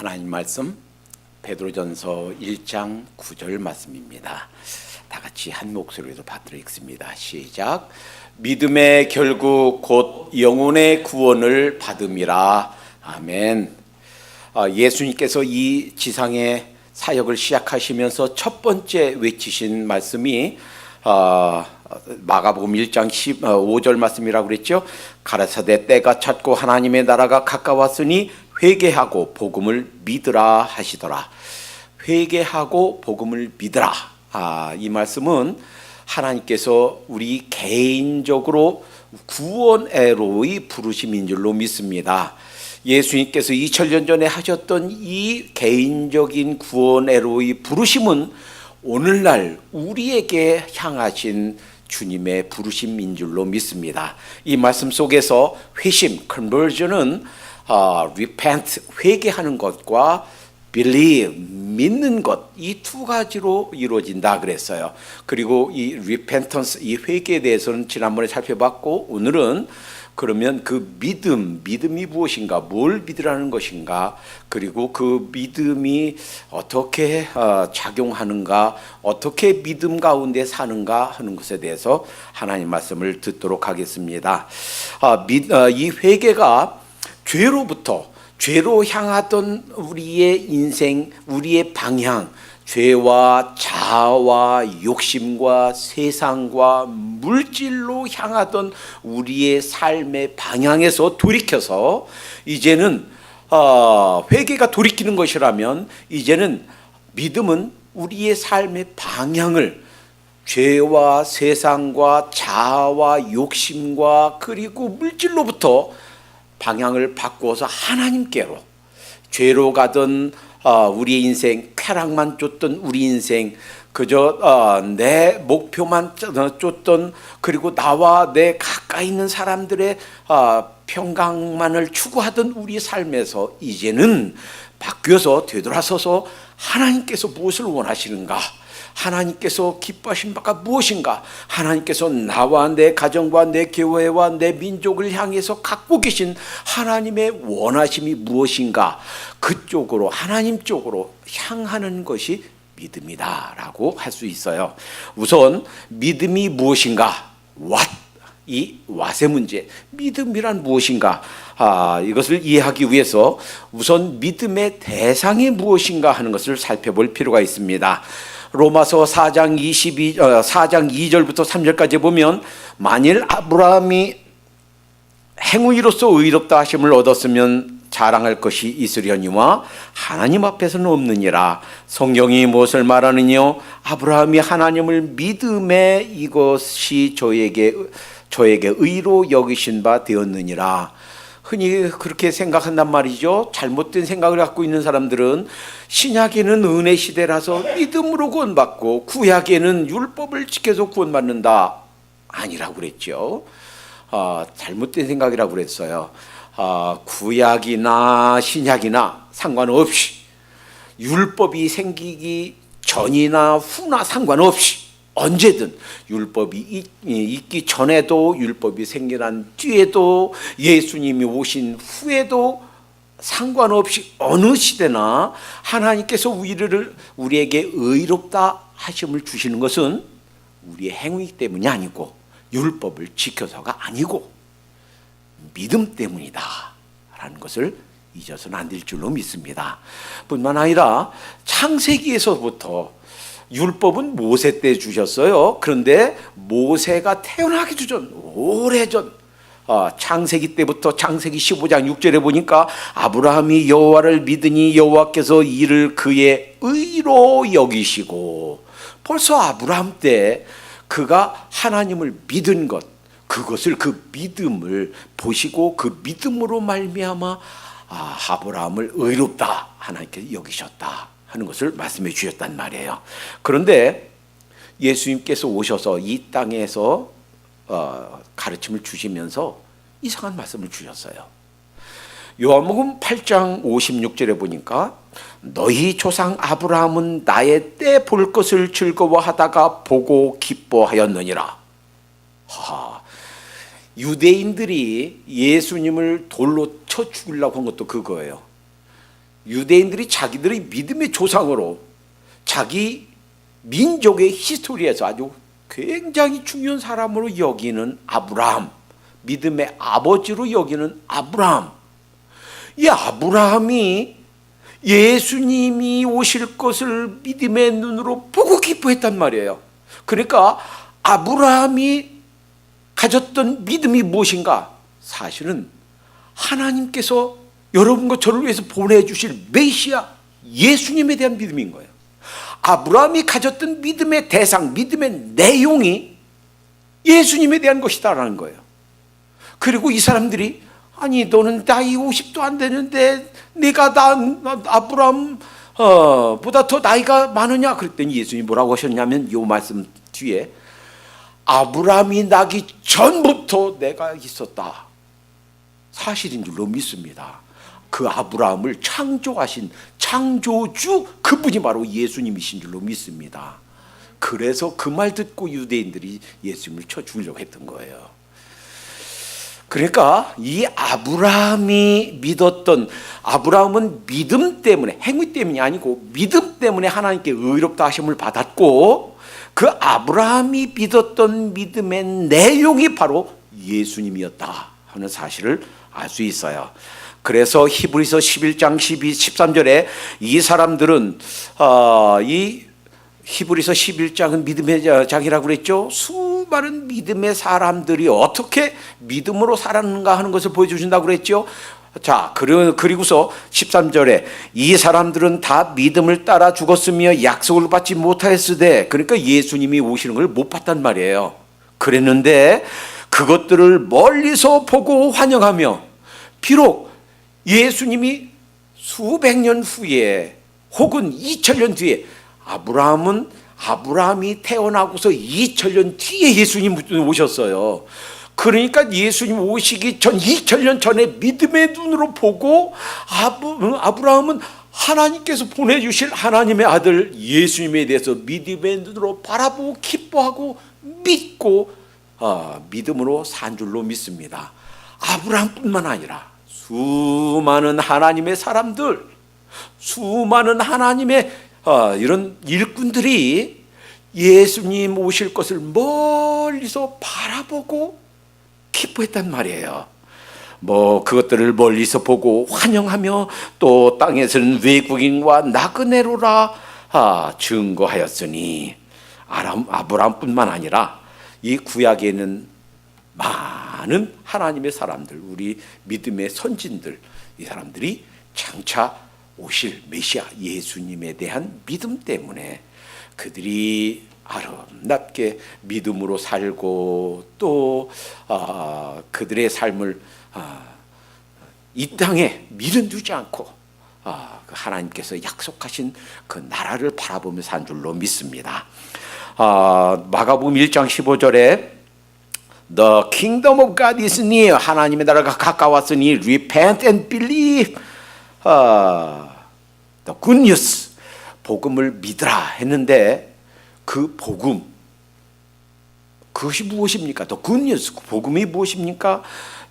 하나님 말씀 베드로전서 1장 9절 말씀입니다. 다 같이 한 목소리로 받들어 읽습니다. 시작. 믿음의 결국 곧 영혼의 구원을 받음이라. 아멘. 예수님께서 이 지상의 사역을 시작하시면서 첫 번째 외치신 말씀이 마가복음 1장 15절 말씀이라고 그랬죠. 가라사대 때가 찼고 하나님의 나라가 가까웠으니 회개하고 복음을 믿으라 하시더라. 회개하고 복음을 믿으라. 이 말씀은 하나님께서 우리 개인적으로 구원애로의 부르심인 줄로 믿습니다. 예수님께서 2000년 전에 하셨던 이 개인적인 구원애로의 부르심은 오늘날 우리에게 향하신 주님의 부르심인 줄로 믿습니다. 이 말씀 속에서 회심, conversion은 repent, 회개하는 것과 believe, 믿는 것, 이 두 가지로 이루어진다 그랬어요. 그리고 이 repentance, 이 회개에 대해서는 지난번에 살펴봤고, 오늘은 그러면 그 믿음이 무엇인가, 뭘 믿으라는 것인가, 그리고 그 믿음이 어떻게 작용하는가, 어떻게 믿음 가운데 사는가 하는 것에 대해서 하나님 말씀을 듣도록 하겠습니다. 이 회개가 죄로 향하던 우리의 인생, 우리의 방향, 죄와 자아와 욕심과 세상과 물질로 향하던 우리의 삶의 방향에서 돌이켜서 이제는 회개가 돌이키는 것이라면 이제는 믿음은 우리의 삶의 방향을 죄와 세상과 자아와 욕심과 그리고 물질로부터 방향을 바꾸어서 하나님께로, 죄로 가던 우리의 인생, 쾌락만 쫓던 우리 인생, 그저 내 목표만 쫓던, 그리고 나와 내 가까이 있는 사람들의 평강만을 추구하던 우리 삶에서 이제는 바뀌어서 되돌아서서 하나님께서 무엇을 원하시는가, 하나님께서 기뻐하신 바가 무엇인가, 하나님께서 나와 내 가정과 내 교회와 내 민족을 향해서 갖고 계신 하나님의 원하심이 무엇인가, 그쪽으로, 하나님 쪽으로 향하는 것이 믿음이다 라고 할 수 있어요. 우선 믿음이 무엇인가, 이 what의 문제, 믿음이란 무엇인가, 이것을 이해하기 위해서 우선 믿음의 대상이 무엇인가 하는 것을 살펴볼 필요가 있습니다. 로마서 4장 2절부터 3절까지 보면, 만일 아브라함이 행위로서 의롭다 하심을 얻었으면 자랑할 것이 있으려니와 하나님 앞에서는 없느니라. 성경이 무엇을 말하느냐? 아브라함이 하나님을 믿음에 이것이 저에게 의로 여기신 바 되었느니라. 흔히 그렇게 생각한단 말이죠. 잘못된 생각을 갖고 있는 사람들은 신약에는 은혜 시대라서 믿음으로 구원받고 구약에는 율법을 지켜서 구원받는다, 아니라고 그랬죠. 잘못된 생각이라고 그랬어요. 구약이나 신약이나 상관없이, 율법이 생기기 전이나 후나 상관없이 언제든, 율법이 있기 전에도 율법이 생겨난 뒤에도 예수님이 오신 후에도 상관없이 어느 시대나 하나님께서 우리에게 의롭다 하심을 주시는 것은 우리의 행위 때문이 아니고 율법을 지켜서가 아니고 믿음 때문이다 라는 것을 잊어서는 안 될 줄로 믿습니다. 뿐만 아니라 창세기에서부터 율법은 모세 때 주셨어요. 그런데 모세가 태어나기 전, 오래전, 창세기 때부터 창세기 15장 6절에 보니까 아브라함이 여호와를 믿으니 여호와께서 이를 그의 의로 여기시고, 벌써 아브라함 때 그가 하나님을 믿은 것, 그것을, 그 믿음을 보시고 그 믿음으로 말미암아 아브라함을 의롭다 하나님께서 여기셨다 하는 것을 말씀해 주셨단 말이에요. 그런데 예수님께서 오셔서 이 땅에서 가르침을 주시면서 이상한 말씀을 주셨어요. 요한복음 8장 56절에 보니까, 너희 조상 아브라함은 나의 때 볼 것을 즐거워하다가 보고 기뻐하였느니라. 유대인들이 예수님을 돌로 쳐 죽이려고 한 것도 그거예요. 유대인들이 자기들의 믿음의 조상으로 자기 민족의 히스토리에서 아주 굉장히 중요한 사람으로 여기는 아브라함, 믿음의 아버지로 여기는 아브라함. 이 아브라함이 예수님이 오실 것을 믿음의 눈으로 보고 기뻐했단 말이에요. 그러니까 아브라함이 가졌던 믿음이 무엇인가? 사실은 하나님께서 여러분과 저를 위해서 보내주실 메시아 예수님에 대한 믿음인 거예요. 아브라함이 가졌던 믿음의 대상, 믿음의 내용이 예수님에 대한 것이다라는 거예요. 그리고 이 사람들이 아니 너는 나이 50도 안 되는데 네가 아브라함 보다 더 나이가 많으냐? 그랬더니 예수님이 뭐라고 하셨냐면 이 말씀 뒤에 아브라함이 나기 전부터 내가 있었다. 사실인 줄로 믿습니다. 그 아브라함을 창조하신 창조주 그분이 바로 예수님이신 줄로 믿습니다. 그래서 그 말 듣고 유대인들이 예수님을 쳐 죽이려고 했던 거예요. 그러니까 이 아브라함이 믿었던, 아브라함은 믿음 때문에, 행위 때문이 아니고 믿음 때문에 하나님께 의롭다 하심을 받았고, 그 아브라함이 믿었던 믿음의 내용이 바로 예수님이었다 하는 사실을 알 수 있어요. 그래서 히브리서 11장 12, 13절에 이 사람들은 이 히브리서 11장은 믿음의 장이라고 그랬죠. 수많은 믿음의 사람들이 어떻게 믿음으로 살았는가 하는 것을 보여주신다고 그랬죠. 자, 그리고서 13절에 이 사람들은 다 믿음을 따라 죽었으며 약속을 받지 못하였으되, 그러니까 예수님이 오시는 걸 못 봤단 말이에요. 그랬는데 그것들을 멀리서 보고 환영하며, 비록 예수님이 수백 년 후에 혹은 2000년 뒤에, 아브라함이 태어나고서 2000년 뒤에 예수님 오셨어요. 그러니까 예수님 오시기 전 2000년 전에 믿음의 눈으로 보고 아브라함은 하나님께서 보내주실 하나님의 아들 예수님에 대해서 믿음의 눈으로 바라보고 기뻐하고 믿고 믿음으로 산 줄로 믿습니다. 아브라함뿐만 아니라 수많은 하나님의 사람들, 수많은 하나님의 이런 일꾼들이 예수님 오실 것을 멀리서 바라보고 기뻐했단 말이에요. 그것들을 멀리서 보고 환영하며 또 땅에서는 외국인과 나그네로라 증거하였으니, 아브라함뿐만 아니라 이 구약에는 많은 하나님의 사람들, 우리 믿음의 선진들, 이 사람들이 장차 오실 메시아 예수님에 대한 믿음 때문에 그들이 아름답게 믿음으로 살고 또 그들의 삶을 이 땅에 미련두지 않고 하나님께서 약속하신 그 나라를 바라보며 산 줄로 믿습니다. 마가복음 1장 15절에 The kingdom of God is near, 하나님의 나라가 가까웠으니 repent and believe the good news, 복음을 믿으라 했는데 그 복음, 그것이 무엇입니까? The good news, 복음이 무엇입니까?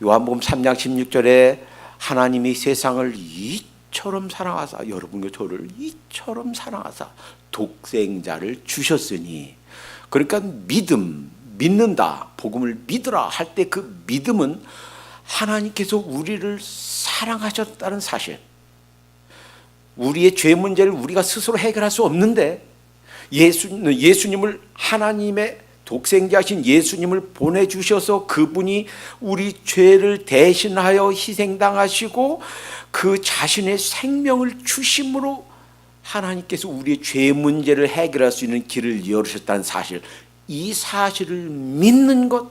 요한복음 3장 16절에 하나님이 세상을 이처럼 사랑하사, 여러분과 저를 이처럼 사랑하사 독생자를 주셨으니, 그러니까 믿는다, 복음을 믿으라 할 때 그 믿음은 하나님께서 우리를 사랑하셨다는 사실, 우리의 죄 문제를 우리가 스스로 해결할 수 없는데 예수님을, 하나님의 독생자신 예수님을 보내주셔서 그분이 우리 죄를 대신하여 희생당하시고 그 자신의 생명을 주심으로 하나님께서 우리의 죄 문제를 해결할 수 있는 길을 열으셨다는 사실, 이 사실을 믿는 것,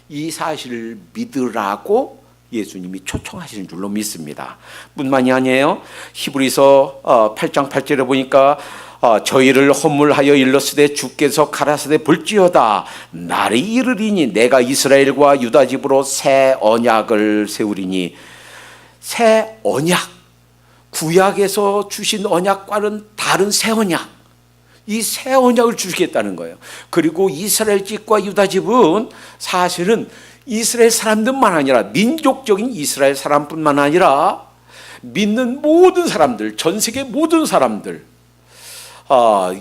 이 사실을 믿으라고 예수님이 초청하시는 줄로 믿습니다. 뿐만이 아니에요. 히브리서 8장 8절에 보니까 저희를 허물하여 일렀으되 주께서 가라사대 볼지어다 날이 이르리니 내가 이스라엘과 유다 집으로 새 언약을 세우리니, 새 언약, 구약에서 주신 언약과는 다른 새 언약, 이 새 언약을 주시겠다는 거예요. 그리고 이스라엘 집과 유다 집은 사실은 이스라엘 사람들만 아니라 민족적인 이스라엘 사람뿐만 아니라 믿는 모든 사람들, 전 세계 모든 사람들,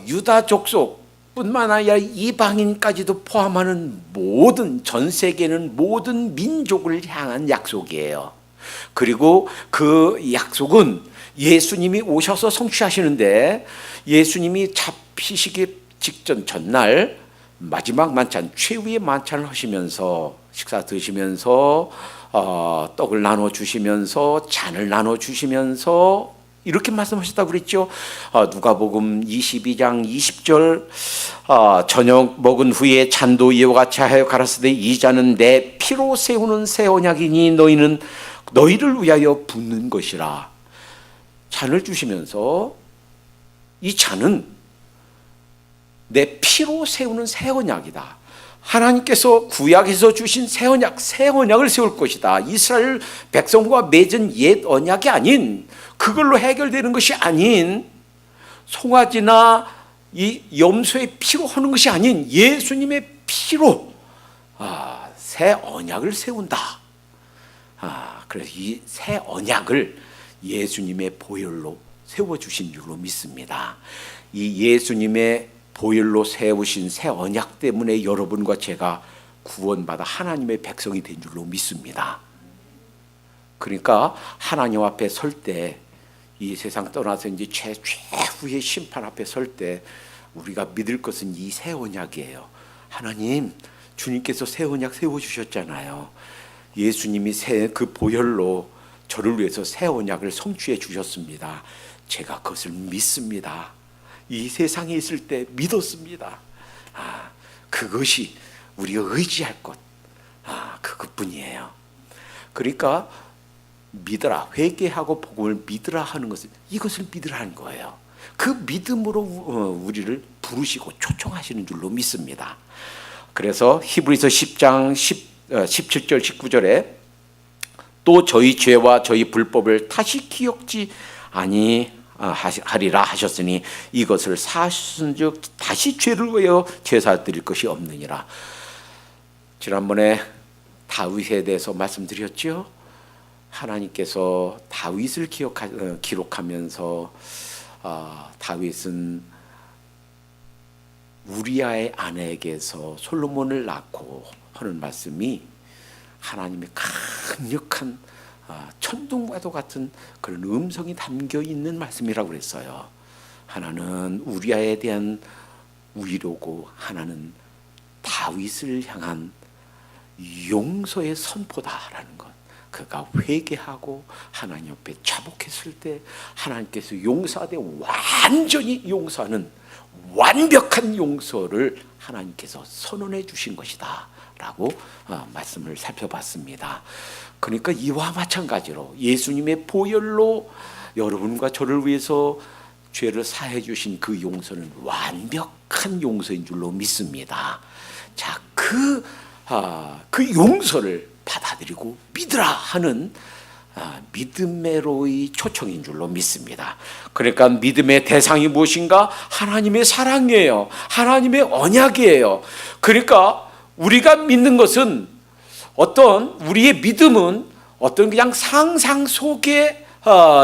유다 족속뿐만 아니라 이방인까지도 포함하는 모든, 전 세계는 모든 민족을 향한 약속이에요. 그리고 그 약속은 예수님이 오셔서 성취하시는데, 예수님이 잡히시기 직전 전날 마지막 만찬, 최후의 만찬을 하시면서, 식사 드시면서 떡을 나눠 주시면서, 잔을 나눠 주시면서 이렇게 말씀하셨다고 그랬죠. 누가복음 22장 20절, 저녁 먹은 후에 잔도 이와 같이 하여 가라사대 이 잔은 내 피로 세우는 새 언약이니 너희를 위하여 붓는 것이라. 잔을 주시면서, 이 잔은 내 피로 세우는 새 언약이다. 하나님께서 구약에서 주신 새 언약을 세울 것이다. 이스라엘 백성과 맺은 옛 언약이 아닌, 그걸로 해결되는 것이 아닌, 송아지나 이 염소의 피로 하는 것이 아닌 예수님의 피로 새 언약을 세운다. 그래서 이 새 언약을 예수님의 보혈로 세워주신 줄로 믿습니다. 이 예수님의 보혈로 세우신 새 언약 때문에 여러분과 제가 구원받아 하나님의 백성이 된 줄로 믿습니다. 그러니까 하나님 앞에 설 때, 이 세상 떠나서 이제 최후의 심판 앞에 설 때 우리가 믿을 것은 이 새 언약이에요. 하나님, 주님께서 새 언약 세워주셨잖아요. 예수님이 그 보혈로 저를 위해서 새 언약을 성취해 주셨습니다. 제가 그것을 믿습니다. 이 세상에 있을 때 믿었습니다. 그것이 우리가 의지할 것, 그것뿐이에요. 그러니까 믿으라, 회개하고 복음을 믿으라 하는 것은, 이것을 믿으라는 거예요. 그 믿음으로 우리를 부르시고 초청하시는 줄로 믿습니다. 그래서 히브리서 10장 17절 19절에 또 저희 죄와 저희 불법을 다시 기억지 아니하리라 하셨으니 이것을 사하신즉 다시 죄를 위하여 제사 드릴 것이 없느니라. 지난번에 다윗에 대해서 말씀드렸죠. 하나님께서 다윗을 기록하면서 다윗은 우리아의 아내에게서 솔로몬을 낳고 하는 말씀이 하나님의 강력한 천둥과도 같은 그런 음성이 담겨 있는 말씀이라고 그랬어요. 하나는 우리아에 대한 위로고, 하나는 다윗을 향한 용서의 선포다라는 것. 그가 회개하고 하나님 앞에 자복했을 때 하나님께서 용서하되 완전히 용서하는 완벽한 용서를 하나님께서 선언해 주신 것이다 라고 말씀을 살펴봤습니다. 그러니까 이와 마찬가지로 예수님의 보혈로 여러분과 저를 위해서 죄를 사해 주신 그 용서는 완벽한 용서인 줄로 믿습니다. 자, 그 용서를 받아들이고 믿으라 하는 믿음의 초청인 줄로 믿습니다. 그러니까 믿음의 대상이 무엇인가? 하나님의 사랑이에요. 하나님의 언약이에요. 그러니까 우리가 믿는 것은, 우리의 믿음은 어떤 그냥 상상 속에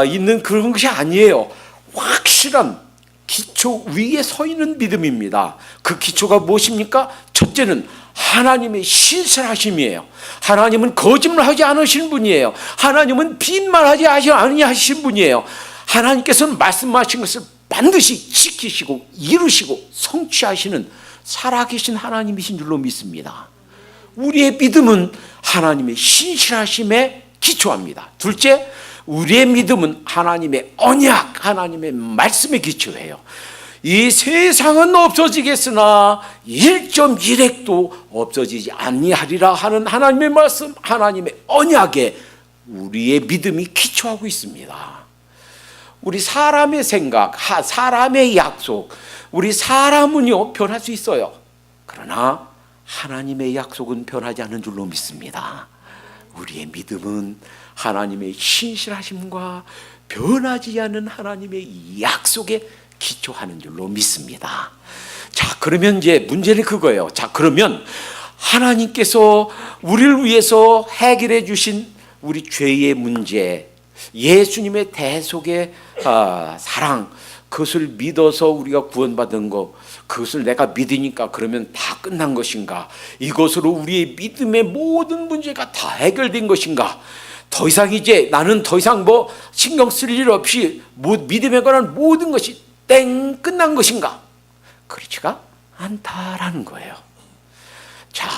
있는 그런 것이 아니에요. 확실한 기초 위에 서 있는 믿음입니다. 그 기초가 무엇입니까? 첫째는 하나님의 신실하심이에요. 하나님은 거짓말하지 않으신 분이에요. 하나님은 빈말하지 아니하신 분이에요. 하나님께서는 말씀하신 것을 반드시 지키시고 이루시고 성취하시는 살아계신 하나님이신 줄로 믿습니다. 우리의 믿음은 하나님의 신실하심에 기초합니다. 둘째, 우리의 믿음은 하나님의 언약, 하나님의 말씀에 기초해요. 이 세상은 없어지겠으나 1.1핵도 없어지지 아니하리라 하는 하나님의 말씀, 하나님의 언약에 우리의 믿음이 기초하고 있습니다. 우리 사람의 생각, 사람의 약속, 우리 사람은요 변할 수 있어요. 그러나 하나님의 약속은 변하지 않는 줄로 믿습니다. 우리의 믿음은 하나님의 신실하심과 변하지 않는 하나님의 약속에 기초하는 줄로 믿습니다. 자, 그러면 이제 문제는 그거예요. 자, 그러면 하나님께서 우리를 위해서 해결해 주신 우리 죄의 문제, 예수님의 대속의 사랑, 그것을 믿어서 우리가 구원받은 거, 그것을 내가 믿으니까 그러면 다 끝난 것인가? 이것으로 우리의 믿음의 모든 문제가 다 해결된 것인가? 더 이상 이제 나는 더 이상 뭐 신경 쓸 일 없이 믿음에 관한 모든 것이 땡 끝난 것인가? 그렇지가 않다라는 거예요. 자,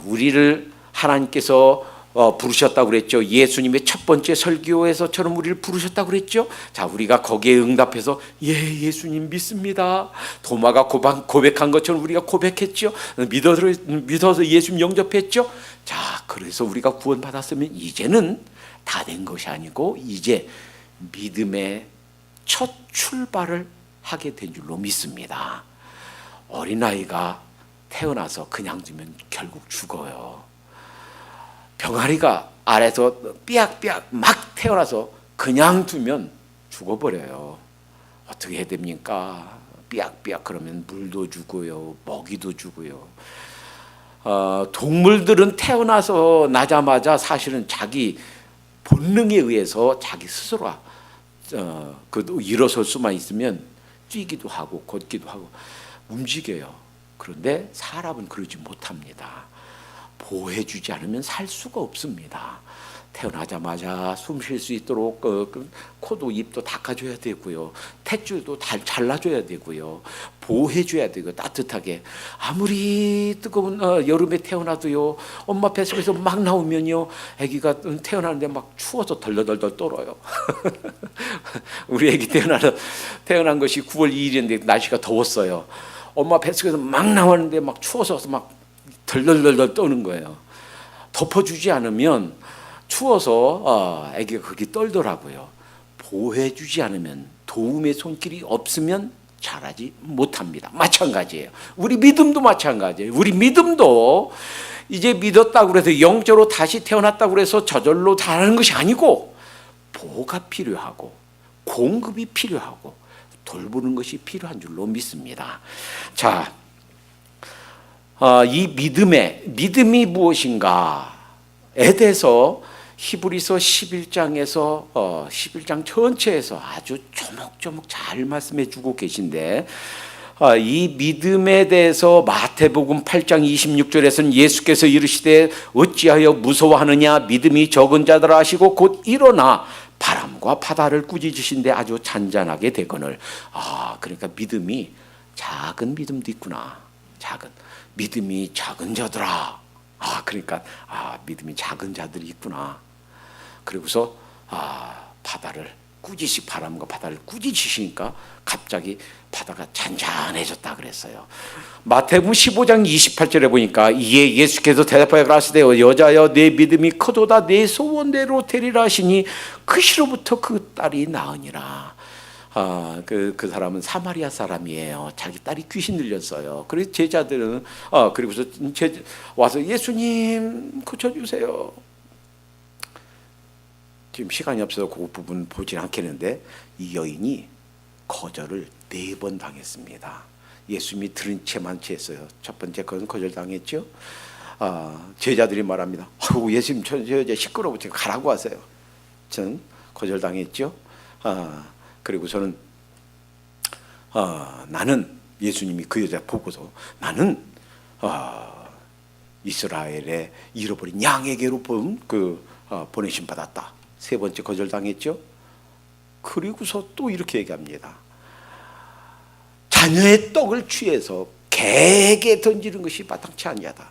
우리를 하나님께서 부르셨다고 그랬죠. 예수님의 첫 번째 설교에서처럼 우리를 부르셨다고 그랬죠. 자, 우리가 거기에 응답해서 예수님 믿습니다. 도마가 고백한 것처럼 우리가 고백했죠. 믿어서 예수님 영접했죠. 자, 그래서 우리가 구원받았으면 이제는 다 된 것이 아니고 이제 믿음의 첫 출발을 하게 된 줄로 믿습니다. 어린아이가 태어나서 그냥 두면 결국 죽어요. 병아리가 아래서 삐약삐약 막 태어나서 그냥 두면 죽어버려요. 어떻게 해야 됩니까? 삐약삐약 그러면 물도 주고요, 먹이도 주고요. 동물들은 태어나서 나자마자 사실은 자기 본능에 의해서 자기 스스로가 일어설 수만 있으면 뛰기도 하고 걷기도 하고 움직여요. 그런데 사람은 그러지 못합니다. 보호해주지 않으면 살 수가 없습니다. 태어나자마자 숨 쉴 수 있도록 코도 입도 닦아줘야 되고요. 탯줄도 잘라줘야 되고요. 보호해줘야 되고 따뜻하게. 아무리 뜨거운 여름에 태어나도요. 엄마 뱃속에서 막 나오면요. 아기가 태어나는데 막 추워서 덜덜덜 떨어요. 우리 아기 태어난 것이 9월 2일인데 날씨가 더웠어요. 엄마 뱃속에서 막 나왔는데 막 추워서 막 덜덜덜 떠는 거예요. 덮어주지 않으면 추워서 아기가 그렇게 떨더라고요. 보호해주지 않으면, 도움의 손길이 없으면 자라지 못합니다. 마찬가지예요. 우리 믿음도 마찬가지예요. 우리 믿음도 이제 믿었다고 해서 영적으로 다시 태어났다고 해서 저절로 자라는 것이 아니고 보호가 필요하고 공급이 필요하고 돌보는 것이 필요한 줄로 믿습니다. 자, 이 믿음이 무엇인가에 대해서 히브리서 11장에서 11장 전체에서 아주 조목조목 잘 말씀해 주고 계신데, 이 믿음에 대해서 마태복음 8장 26절에서는 예수께서 이르시되 어찌하여 무서워하느냐, 믿음이 적은 자들아 하시고 곧 일어나 바람과 바다를 꾸짖으신데 아주 잔잔하게 되거늘. 그러니까 믿음이 작은 믿음도 있구나. 믿음이 작은 자들아. 그러니까 믿음이 작은 자들이 있구나. 그리고서 바람과 바다를 꾸짖으시니까 갑자기 바다가 잔잔해졌다 그랬어요. 마태복음 15장 28절에 보니까 이에 예수께서 대답하여 가라사대 여자여 내 믿음이 크도다 내 소원대로 되리라 하시니 그 시로부터 그 딸이 나으니라. 그 사람은 사마리아 사람이에요. 자기 딸이 귀신 들렸어요. 그래서 제자들은 그리고서 와서 예수님 고쳐주세요. 지금 시간이 없어서 그 부분 보진 않겠는데 이 여인이 거절을 4번 당했습니다. 예수님이 들은 채만 채했어요. 첫 번째 그건 거절당했죠. 제자들이 말합니다. 예수님 저 여자 시끄러워 지금 가라고 하세요. 저는 거절당했죠. 그리고 저는 나는 예수님이 그 여자 보고서 나는 이스라엘의 잃어버린 양에게로 보내심 받았다. 3번째 거절당했죠. 그리고서 또 이렇게 얘기합니다. 자녀의 떡을 취해서 개에게 던지는 것이 마땅치 아니하다.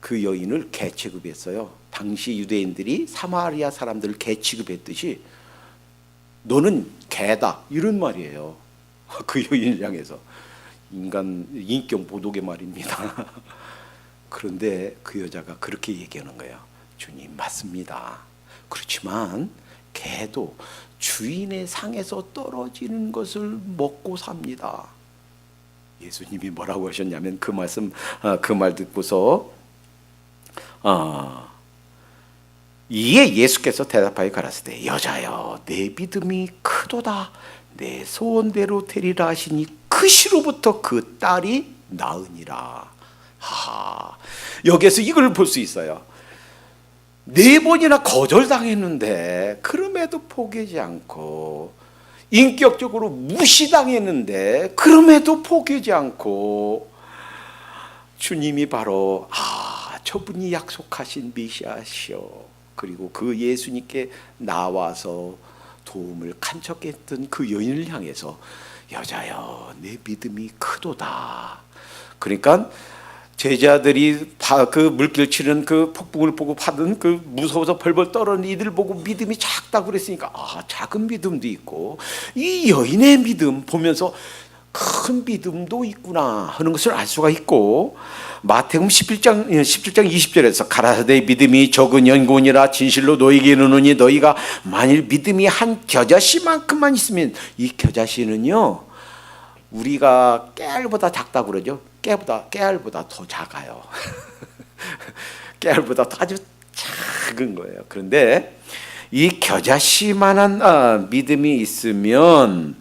그 여인을 개 취급했어요. 당시 유대인들이 사마리아 사람들을 개 취급했듯이 너는 개다 이런 말이에요. 그 여인을 향해서 인격 모독의 말입니다. 그런데 그 여자가 그렇게 얘기하는 거예요. 주님 맞습니다. 그렇지만 개도 주인의 상에서 떨어지는 것을 먹고 삽니다. 예수님이 뭐라고 하셨냐면 그 말 듣고서 이에 예수께서 대답하여 가라사대 여자여 내 믿음이 크도다 내 소원대로 되리라 하시니 그 시로부터 그 딸이 나으니라. 여기에서 이걸 볼 수 있어요. 4번이나 거절당했는데 그럼에도 포기하지 않고, 인격적으로 무시당했는데 그럼에도 포기하지 않고, 주님이 바로 저분이 약속하신 메시아시오. 그리고 그 예수님께 나와서 도움을 간척했던 그 여인을 향해서 여자여 내 믿음이 크도다. 그러니까 제자들이 그 물길 치는 그 폭풍을 보고 받은 그 무서워서 벌벌 떠는 이들 보고 믿음이 작다고 그랬으니까 작은 믿음도 있고 이 여인의 믿음 보면서 큰 믿음도 있구나 하는 것을 알 수가 있고, 마태복음 17장 20절에서 가라사대 믿음이 적은 연고니라 진실로 너희에게 이르노니 너희가 만일 믿음이 한 겨자씨만큼만 있으면, 이 겨자씨는요 우리가 깨알보다 작다고 그러죠. 깨알보다 더 작아요. 깨알보다 아주 작은 거예요. 그런데 이 겨자씨만한 믿음이 있으면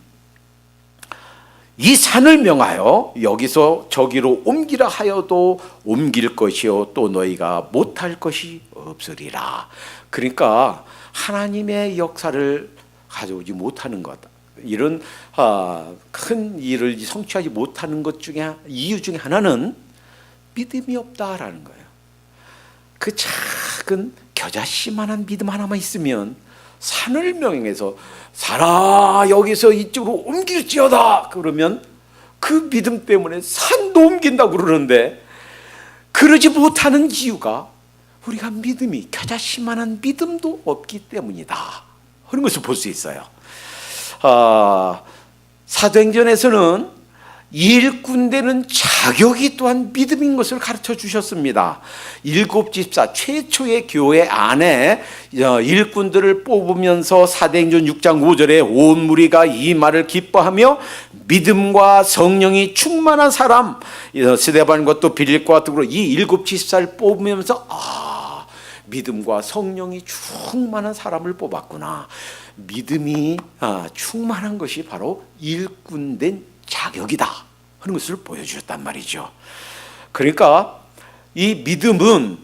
이 산을 명하여 여기서 저기로 옮기라 하여도 옮길 것이요 또 너희가 못할 것이 없으리라. 그러니까 하나님의 역사를 가져오지 못하는 것, 이런 큰 일을 성취하지 못하는 것 중에 이유 중에 하나는 믿음이 없다라는 거예요. 그 작은 겨자씨만한 믿음 하나만 있으면 산을 명령해서 살아 여기서 이쪽으로 옮길지어다 그러면 그 믿음 때문에 산도 옮긴다고 그러는데, 그러지 못하는 이유가 우리가 믿음이 겨자씨만한 믿음도 없기 때문이다 하는 것을 볼 수 있어요. 사도행전에서는 일꾼되는 자격이 또한 믿음인 것을 가르쳐 주셨습니다. 7집사 최초의 교회 안에 일꾼들을 뽑으면서 사도행전 6장 5절에 온 무리가 이 말을 기뻐하며 믿음과 성령이 충만한 사람, 스데반과 또 빌립과 등으로 이 7집사를 뽑으면서 믿음과 성령이 충만한 사람을 뽑았구나. 믿음이 충만한 것이 바로 일꾼된 자격이다 하는 것을 보여주셨단 말이죠. 그러니까 이 믿음은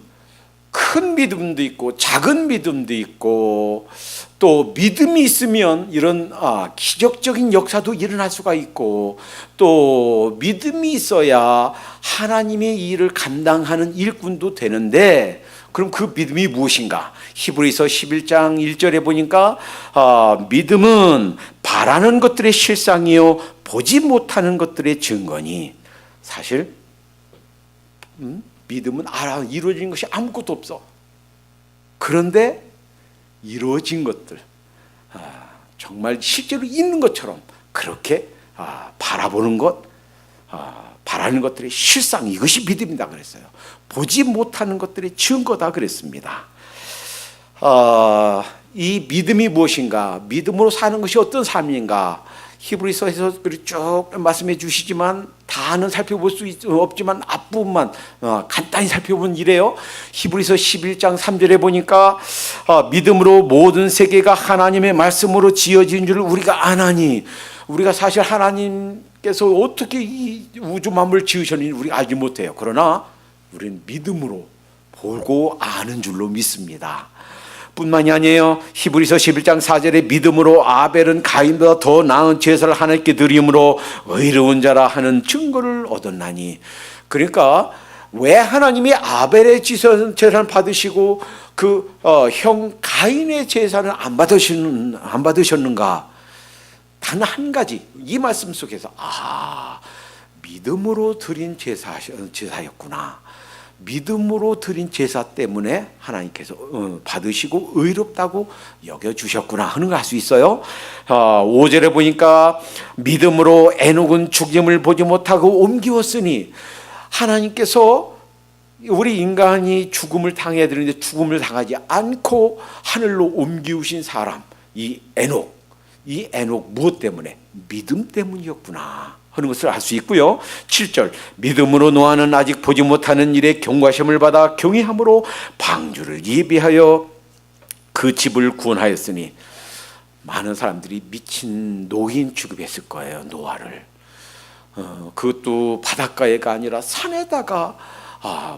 큰 믿음도 있고 작은 믿음도 있고, 또 믿음이 있으면 이런 기적적인 역사도 일어날 수가 있고, 또 믿음이 있어야 하나님의 일을 감당하는 일꾼도 되는데, 그럼 그 믿음이 무엇인가? 히브리서 11장 1절에 보니까 믿음은 바라는 것들의 실상이요 보지 못하는 것들의 증거니. 사실 믿음은 이루어진 것이 아무것도 없어. 그런데 이루어진 것들, 정말 실제로 있는 것처럼 그렇게 바라보는 것, 바라는 것들의 실상, 이것이 믿음이다 그랬어요. 보지 못하는 것들의 증거다 그랬습니다. 이 믿음이 무엇인가? 믿음으로 사는 것이 어떤 삶인가? 히브리서에서 쭉 말씀해 주시지만 다는 살펴볼 수 없지만 앞부분만 간단히 살펴보면 이래요. 히브리서 11장 3절에 보니까 믿음으로 모든 세계가 하나님의 말씀으로 지어진 줄 우리가 아나니, 우리가 사실 하나님께서 어떻게 이 우주 만물을 지으셨는지 우리가 알지 못해요. 그러나 우리는 믿음으로 보고 아는 줄로 믿습니다. 뿐만이 아니에요. 히브리서 11장 4절에 믿음으로 아벨은 가인보다 더 나은 제사를 하나님께 드림으로 의로운 자라 하는 증거를 얻었나니. 그러니까 왜 하나님이 아벨의 제사를 받으시고 그 형 가인의 제사는 안 받으셨는가? 단 한 가지, 이 말씀 속에서 믿음으로 드린 제사였구나. 믿음으로 드린 제사 때문에 하나님께서 받으시고 의롭다고 여겨주셨구나 하는 걸 알 수 있어요. 5절에 보니까 믿음으로 에녹은 죽임을 보지 못하고 옮기었으니, 하나님께서 우리 인간이 죽음을 당해야 되는데 죽음을 당하지 않고 하늘로 옮기우신 사람, 이 에녹 무엇 때문에? 믿음 때문이었구나 하는 것을 알 수 있고요. 7절 믿음으로 노아는 아직 보지 못하는 일에 경과심을 받아 경외함으로 방주를 예비하여 그 집을 구원하였으니. 많은 사람들이 미친 노인 취급했을 거예요. 노아를. 그것도 바닷가에가 아니라 산에다가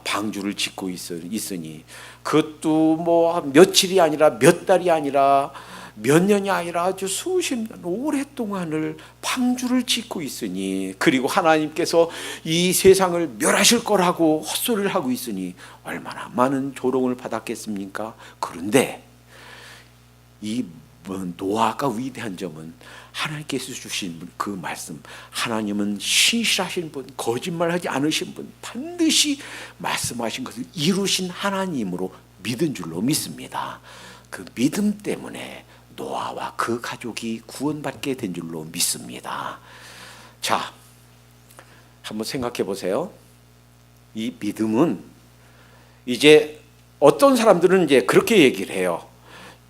방주를 짓고 있으니 그것도 뭐 며칠이 아니라 몇 달이 아니라 몇 년이 아니라 아주 수십 년 오랫동안을 방주를 짓고 있으니, 그리고 하나님께서 이 세상을 멸하실 거라고 헛소리를 하고 있으니 얼마나 많은 조롱을 받았겠습니까? 그런데 이 노아가 위대한 점은 하나님께서 주신 그 말씀, 하나님은 신실하신 분, 거짓말하지 않으신 분, 반드시 말씀하신 것을 이루신 하나님으로 믿은 줄로 믿습니다. 그 믿음 때문에 노아와 그 가족이 구원받게 된 줄로 믿습니다. 자, 한번 생각해 보세요. 이 믿음은 이제 어떤 사람들은 이제 그렇게 얘기를 해요.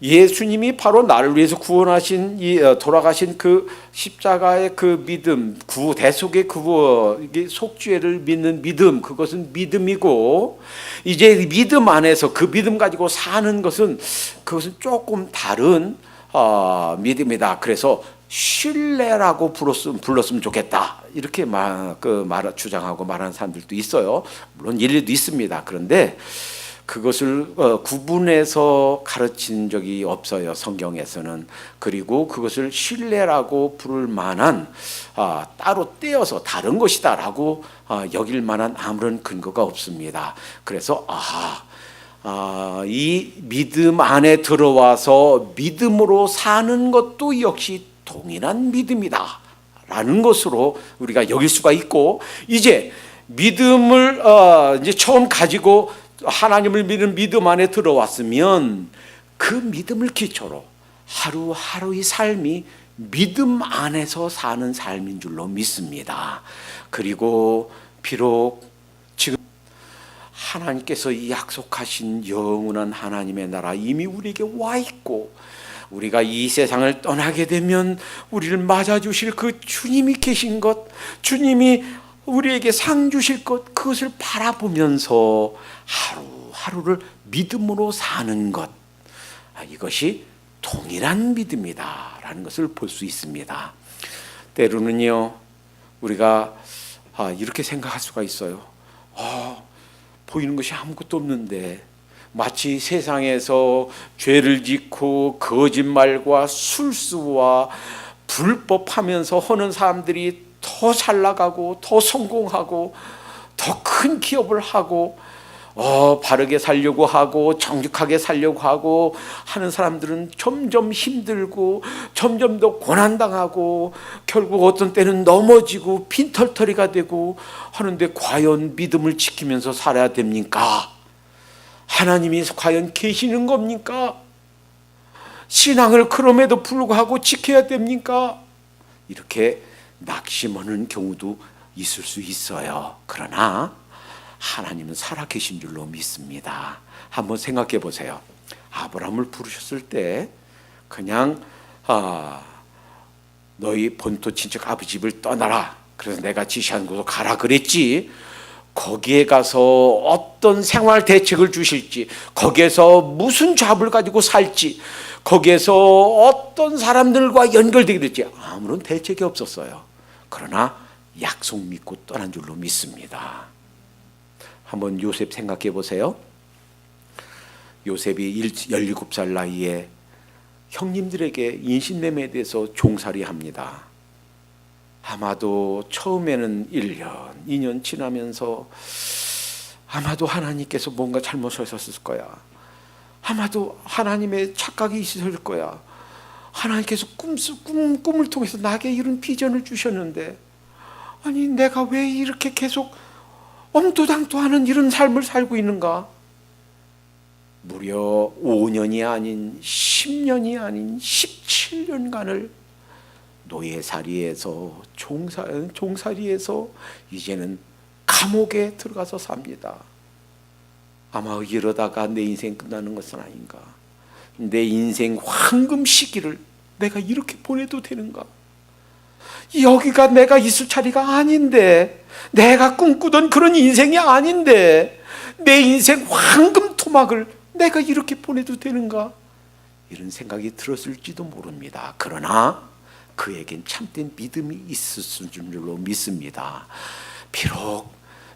예수님이 바로 나를 위해서 구원하신 돌아가신 그 십자가의 그 믿음, 대속의 이게 속죄를 믿는 믿음, 그것은 믿음이고, 이제 믿음 안에서 그 믿음 가지고 사는 것은 그것은 조금 다른 믿음이다. 그래서 신뢰라고 불렀으면 좋겠다. 이렇게 주장하고 말하는 사람들도 있어요. 물론 일리도 있습니다. 그런데 그것을 구분해서 가르친 적이 없어요, 성경에서는. 그리고 그것을 신뢰라고 부를 만한 따로 떼어서 다른 것이다라고 여길 만한 아무런 근거가 없습니다. 그래서 이 믿음 안에 들어와서 믿음으로 사는 것도 역시 동일한 믿음이다 라는 것으로 우리가 여길 수가 있고, 이제 믿음을 이제 처음 가지고 하나님을 믿는 믿음 안에 들어왔으면 그 믿음을 기초로 하루하루의 삶이 믿음 안에서 사는 삶인 줄로 믿습니다. 그리고 비록 지금 하나님께서 약속하신 영원한 하나님의 나라 이미 우리에게 와 있고, 우리가 이 세상을 떠나게 되면 우리를 맞아주실 그 주님이 계신 것, 주님이 우리에게 상 주실 것, 그것을 바라보면서 하루하루를 믿음으로 사는 것, 이것이 동일한 믿음이다라는 것을 볼 수 있습니다. 때로는요, 우리가 이렇게 생각할 수가 있어요. 보이는 것이 아무것도 없는데, 마치 세상에서 죄를 짓고 거짓말과 술수와 불법하면서 하는 사람들이 더 잘 나가고 더 성공하고 더 큰 기업을 하고 바르게 살려고 하고 정직하게 살려고 하고 하는 사람들은 점점 힘들고 점점 더 고난당하고 결국 어떤 때는 넘어지고 빈털터리가 되고 하는데, 과연 믿음을 지키면서 살아야 됩니까? 하나님이 과연 계시는 겁니까? 신앙을 그럼에도 불구하고 지켜야 됩니까? 이렇게 낙심하는 경우도 있을 수 있어요. 그러나 하나님은 살아계신 줄로 믿습니다. 한번 생각해 보세요. 아브라함을 부르셨을 때 그냥 너희 본토 친척 아버지 집을 떠나라, 그래서 내가 지시한 곳으로 가라 그랬지, 거기에 가서 어떤 생활 대책을 주실지, 거기에서 무슨 잡을 가지고 살지, 거기에서 어떤 사람들과 연결되게 될지 아무런 대책이 없었어요. 그러나 약속 믿고 떠난 줄로 믿습니다. 한번 요셉 생각해 보세요. 요셉이 17살 나이에 형님들에게 인신매매에 대해서 종살이합니다. 아마도 처음에는 1년, 2년 지나면서 아마도 하나님께서 뭔가 잘못하셨을 거야. 아마도 하나님의 착각이 있을 거야. 하나님께서 꿈을 통해서 나에게 이런 비전을 주셨는데, 아니 내가 왜 이렇게 계속 엄두당토하는 이런 삶을 살고 있는가? 무려 5년이 아닌 10년이 아닌 17년간을 노예살이에서 종살이에서 이제는 감옥에 들어가서 삽니다. 아마 이러다가 내 인생 끝나는 것은 아닌가? 내 인생 황금 시기를 내가 이렇게 보내도 되는가? 여기가 내가 있을 자리가 아닌데, 내가 꿈꾸던 그런 인생이 아닌데, 내 인생 황금 토막을 내가 이렇게 보내도 되는가? 이런 생각이 들었을지도 모릅니다. 그러나 그에겐 참된 믿음이 있었을 줄로 믿습니다. 비록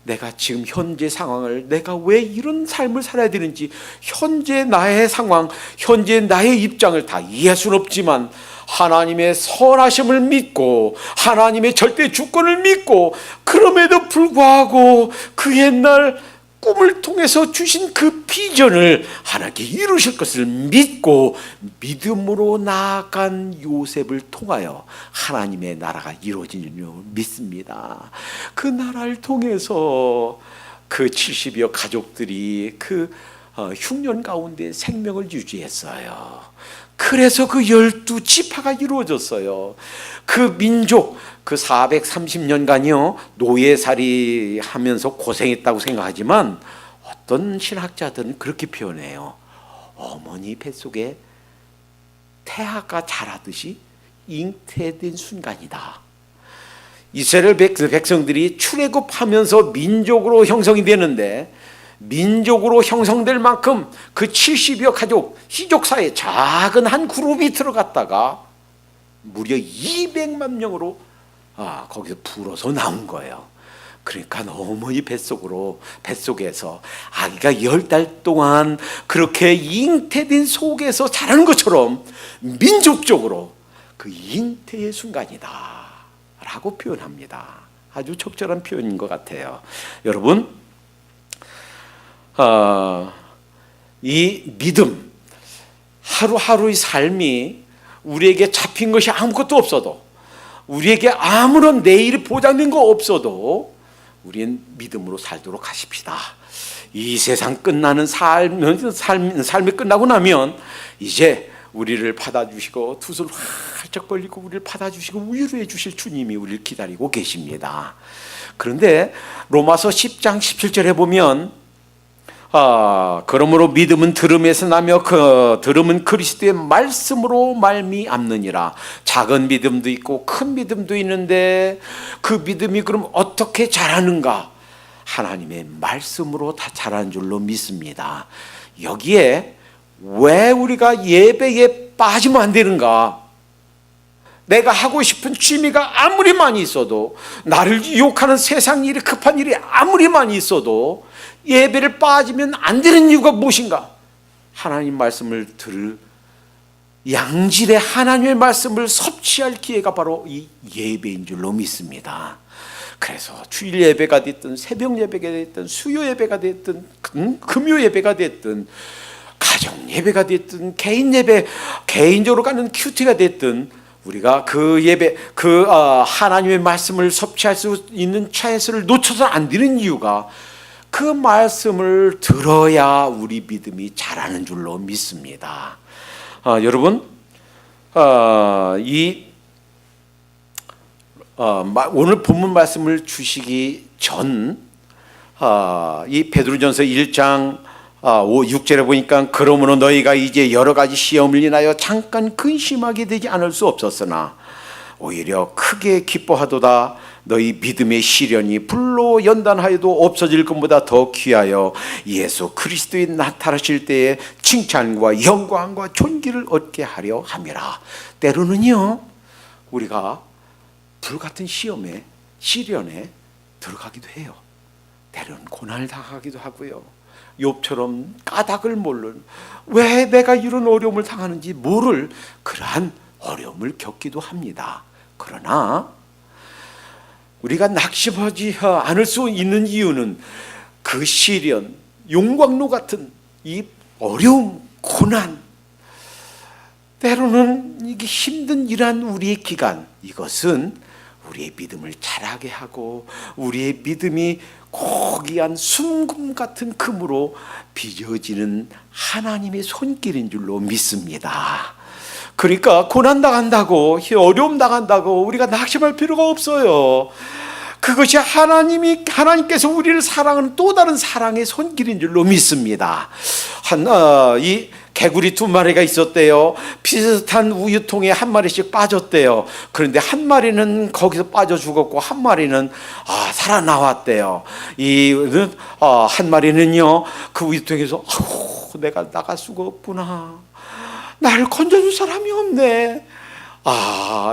내가 지금 현재 상황을, 내가 왜 이런 삶을 살아야 되는지, 현재 나의 상황, 현재 나의 입장을 다 이해할 수는 없지만 하나님의 선하심을 믿고 하나님의 절대 주권을 믿고, 그럼에도 불구하고 그 옛날 꿈을 통해서 주신 그 비전을 하나님께 이루실 것을 믿고 믿음으로 나아간 요셉을 통하여 하나님의 나라가 이루어진 줄 믿습니다. 그 나라를 통해서 그 70여 가족들이 그 흉년 가운데 생명을 유지했어요. 그래서 그 12지파가 이루어졌어요. 그 민족, 그 430년간요 노예살이 하면서 고생했다고 생각하지만 어떤 신학자들은 그렇게 표현해요. 어머니 뱃속에 태아가 자라듯이 잉태된 순간이다. 이스라엘 백성들이 출애굽하면서 민족으로 형성이 되는데, 민족으로 형성될 만큼 그 70여 가족, 희족사의 작은 한 그룹이 들어갔다가 무려 200만 명으로 거기서 불어서 나온 거예요. 그러니까 어머니 뱃속에서 아기가 10달 동안 그렇게 잉태된 속에서 자라는 것처럼 민족적으로 그 잉태의 순간이다 라고 표현합니다. 아주 적절한 표현인 것 같아요. 여러분, 이 믿음, 하루하루의 삶이 우리에게 잡힌 것이 아무것도 없어도, 우리에게 아무런 내일이 보장된 거 없어도 우리는 믿음으로 살도록 하십시다. 이 세상 끝나는 삶이 끝나고 나면 이제 우리를 받아주시고 두 손 활짝 벌리고 우리를 받아주시고 위로해 주실 주님이 우리를 기다리고 계십니다. 그런데 로마서 10장 17절에 보면 그러므로 믿음은 들음에서 나며 그 들음은 그리스도의 말씀으로 말미암느니라. 작은 믿음도 있고 큰 믿음도 있는데 그 믿음이 그럼 어떻게 자라는가? 하나님의 말씀으로 다 자라는 줄로 믿습니다. 여기에 왜 우리가 예배에 빠지면 안 되는가? 내가 하고 싶은 취미가 아무리 많이 있어도, 나를 유혹하는 세상 일이, 급한 일이 아무리 많이 있어도 예배를 빠지면 안 되는 이유가 무엇인가? 하나님 말씀을 들을, 양질의 하나님의 말씀을 섭취할 기회가 바로 이 예배인 줄로 믿습니다. 그래서 주일 예배가 됐든 새벽 예배가 됐든 수요 예배가 됐든 금요 예배가 됐든 가정 예배가 됐든 개인 예배, 개인적으로 가는 큐티가 됐든 우리가 그 예배, 하나님의 말씀을 섭취할 수 있는 찬스를 놓쳐서 안 되는 이유가 그 말씀을 들어야 우리 믿음이 자라는 줄로 믿습니다. 여러분, 오늘 본문 말씀을 주시기 전, 이 베드로전서 1장 6절에 보니까 그러므로 너희가 이제 여러 가지 시험을 인하여 잠깐 근심하게 되지 않을 수 없었으나 오히려 크게 기뻐하도다. 너희 믿음의 시련이 불로 연단하여도 없어질 것보다 더 귀하여 예수 그리스도에 나타나실 때에 칭찬과 영광과 존귀를 얻게 하려 함이라. 때로는요 우리가 불같은 시험에, 시련에 들어가기도 해요. 때로는 고난을 당하기도 하고요. 욥처럼 까닭을 모르는, 왜 내가 이런 어려움을 당하는지 모를 그러한 어려움을 겪기도 합니다. 그러나 우리가 낙심하지 않을 수 있는 이유는 그 시련, 용광로 같은 이 어려움, 고난, 때로는 이게 힘든 이러한 우리의 기간, 이것은 우리의 믿음을 자라게 하고 우리의 믿음이 고귀한 순금 같은 금으로 빚어지는 하나님의 손길인 줄로 믿습니다. 그러니까 고난 당한다고, 어려움 당한다고 우리가 낙심할 필요가 없어요. 그것이 하나님께서 우리를 사랑하는 또 다른 사랑의 손길인 줄로 믿습니다. 이 개구리 2마리가 있었대요. 비슷한 우유통에 한 마리씩 빠졌대요. 그런데 한 마리는 거기서 빠져 죽었고 한 마리는 살아나왔대요. 한 마리는요 그 우유통에서 내가 나갈 수가 없구나, 나를 건져줄 사람이 없네,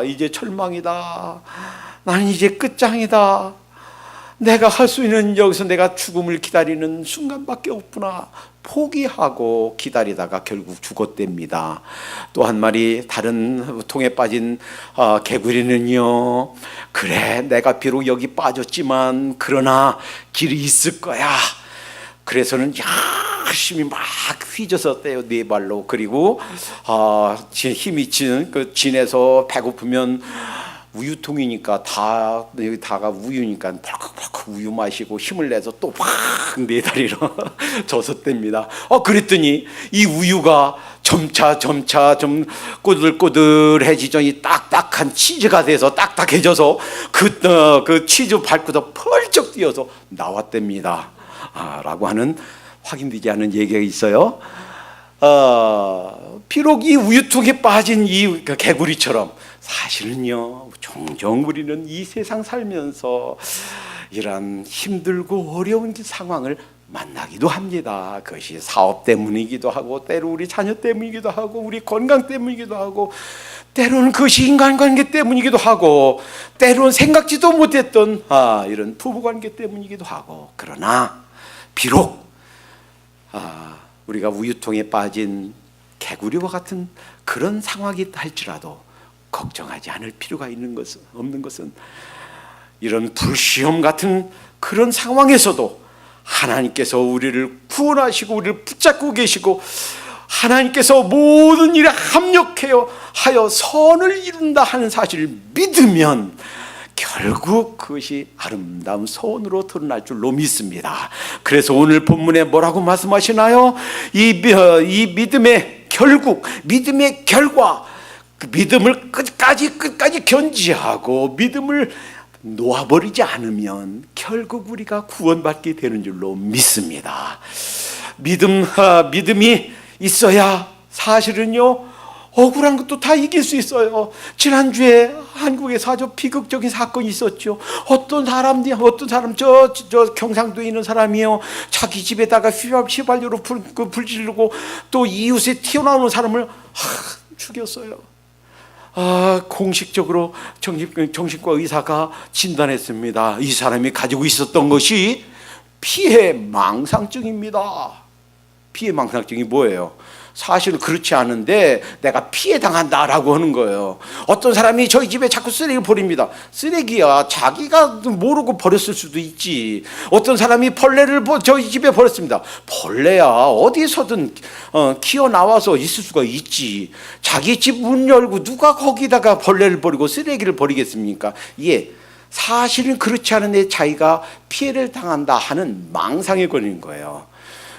이제 절망이다, 나는 이제 끝장이다, 내가 할 수 있는 여기서 내가 죽음을 기다리는 순간밖에 없구나 포기하고 기다리다가 결국 죽었답니다. 또 한 마리 다른 통에 빠진 개구리는요, 그래 내가 비록 여기 빠졌지만 그러나 길이 있을 거야. 그래서는 열심히 막 휘저서 떼요, 네 발로. 그리고 힘이 진 그 진에서 배고프면 우유통이니까 여기다가 우유니까 벌컥벌컥 우유 마시고 힘을 내서 또 막 네 다리로 젖었답니다. 그랬더니 이 우유가 점차 좀 꼬들꼬들해지더니 딱딱한 치즈가 돼서 딱딱해져서 그 치즈 밟고서 펄쩍 뛰어서 나왔답니다. 라고 하는 확인되지 않은 얘기가 있어요. 비록 이 우유통에 빠진 이 개구리처럼 사실은요, 종종 우리는 이 세상 살면서 이런 힘들고 어려운 상황을 만나기도 합니다. 그것이 사업 때문이기도 하고, 때로 우리 자녀 때문이기도 하고, 우리 건강 때문이기도 하고, 때로는 그것이 인간관계 때문이기도 하고, 때로는 생각지도 못했던 이런 부부관계 때문이기도 하고. 그러나 비록 우리가 우유통에 빠진 개구리와 같은 그런 상황이 할지라도 걱정하지 않을 필요가 없는 것은 이런 불시험 같은 그런 상황에서도 하나님께서 우리를 구원하시고 우리를 붙잡고 계시고, 하나님께서 모든 일에 합력하여 선을 이룬다 하는 사실을 믿으면 결국 그것이 아름다운 소원으로 드러날 줄로 믿습니다. 그래서 오늘 본문에 뭐라고 말씀하시나요? 이 믿음의 결국, 믿음의 결과, 그 믿음을 끝까지 견지하고 믿음을 놓아버리지 않으면 결국 우리가 구원받게 되는 줄로 믿습니다. 믿음이 있어야 사실은요, 억울한 것도 다 이길 수 있어요. 지난주에 한국에서 아주 비극적인 사건이 있었죠. 어떤 사람 저 경상도에 있는 사람이요, 자기 집에다가 휘발유로 불 지르고 또 이웃에 튀어나오는 사람을 죽였어요. 공식적으로 정신과 의사가 진단했습니다. 이 사람이 가지고 있었던 것이 피해망상증입니다. 피해망상증이 뭐예요? 사실은 그렇지 않은데 내가 피해당한다라고 하는 거예요. 어떤 사람이 저희 집에 자꾸 쓰레기를 버립니다. 쓰레기야, 자기가 모르고 버렸을 수도 있지. 어떤 사람이 벌레를 저희 집에 버렸습니다. 벌레야 어디서든 기어 나와서 있을 수가 있지. 자기 집 문 열고 누가 거기다가 벌레를 버리고 쓰레기를 버리겠습니까? 사실은 그렇지 않은데 자기가 피해를 당한다 하는 망상에 걸리는 거예요.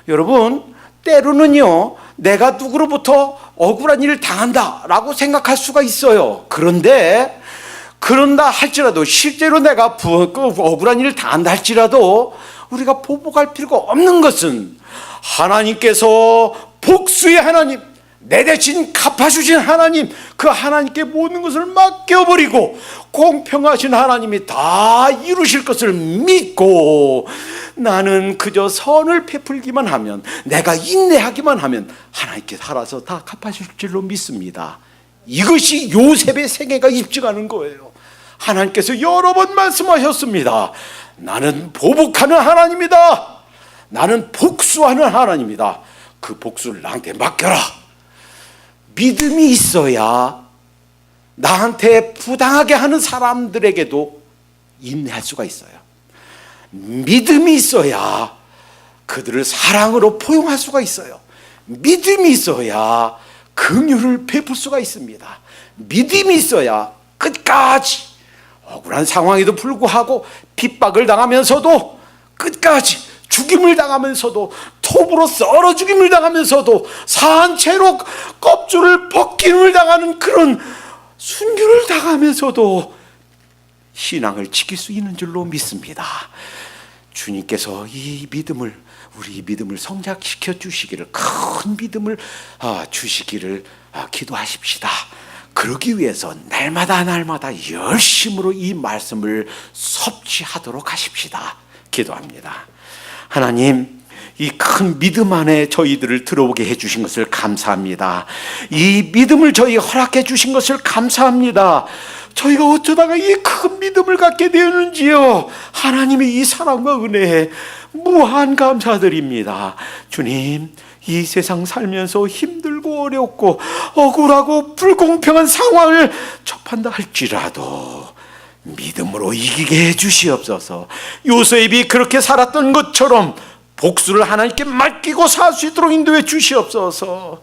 여러분, 때로는요, 내가 누구로부터 억울한 일을 당한다라고 생각할 수가 있어요. 그런다 할지라도, 실제로 내가 억울한 일을 당한다 할지라도 우리가 보복할 필요가 없는 것은 하나님께서 복수의 하나님, 내 대신 갚아주신 하나님, 그 하나님께 모든 것을 맡겨버리고 공평하신 하나님이 다 이루실 것을 믿고 나는 그저 선을 베풀기만 하면, 내가 인내하기만 하면 하나님께서 알아서 다 갚아줄 줄로 믿습니다. 이것이 요셉의 생애가 입증하는 거예요. 하나님께서 여러 번 말씀하셨습니다. 나는 보복하는 하나님이다. 나는 복수하는 하나님이다. 그 복수를 나한테 맡겨라. 믿음이 있어야 나한테 부당하게 하는 사람들에게도 인내할 수가 있어요. 믿음이 있어야 그들을 사랑으로 포용할 수가 있어요. 믿음이 있어야 긍휼을 베풀 수가 있습니다. 믿음이 있어야 끝까지 억울한 상황에도 불구하고 핍박을 당하면서도, 끝까지 죽임을 당하면서도, 톱으로 썰어 죽임을 당하면서도, 산채로 껍질을 벗김을 당하는 그런 순교를 당하면서도 신앙을 지킬 수 있는 줄로 믿습니다. 주님께서 우리 믿음을 성장시켜 주시기를, 큰 믿음을 주시기를 기도하십시다. 그러기 위해서 날마다 열심으로 이 말씀을 섭취하도록 하십시다. 기도합니다. 하나님, 이 큰 믿음 안에 저희들을 들어오게 해주신 것을 감사합니다. 이 믿음을 저희 허락해 주신 것을 감사합니다. 저희가 어쩌다가 이 큰 믿음을 갖게 되었는지요. 하나님의 이 사랑과 은혜에 무한 감사드립니다. 주님, 이 세상 살면서 힘들고 어렵고 억울하고 불공평한 상황을 접한다 할지라도 믿음으로 이기게 해주시옵소서. 요셉이 그렇게 살았던 것처럼 복수를 하나님께 맡기고 살 수 있도록 인도해 주시옵소서.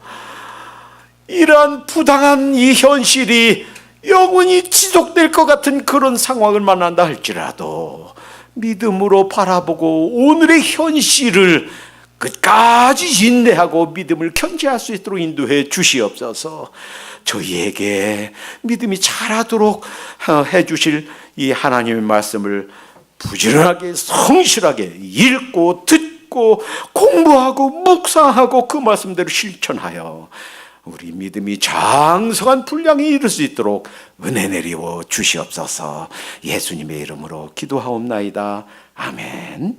이러한 부당한 이 현실이 영원히 지속될 것 같은 그런 상황을 만난다 할지라도 믿음으로 바라보고 오늘의 현실을 끝까지 인내하고 믿음을 견지할 수 있도록 인도해 주시옵소서. 저희에게 믿음이 자라도록 해주실 이 하나님의 말씀을 부지런하게 성실하게 읽고 듣고 공부하고 묵상하고 그 말씀대로 실천하여 우리 믿음이 장성한 분량에 이를 수 있도록 은혜 내리워 주시옵소서. 예수님의 이름으로 기도하옵나이다. 아멘.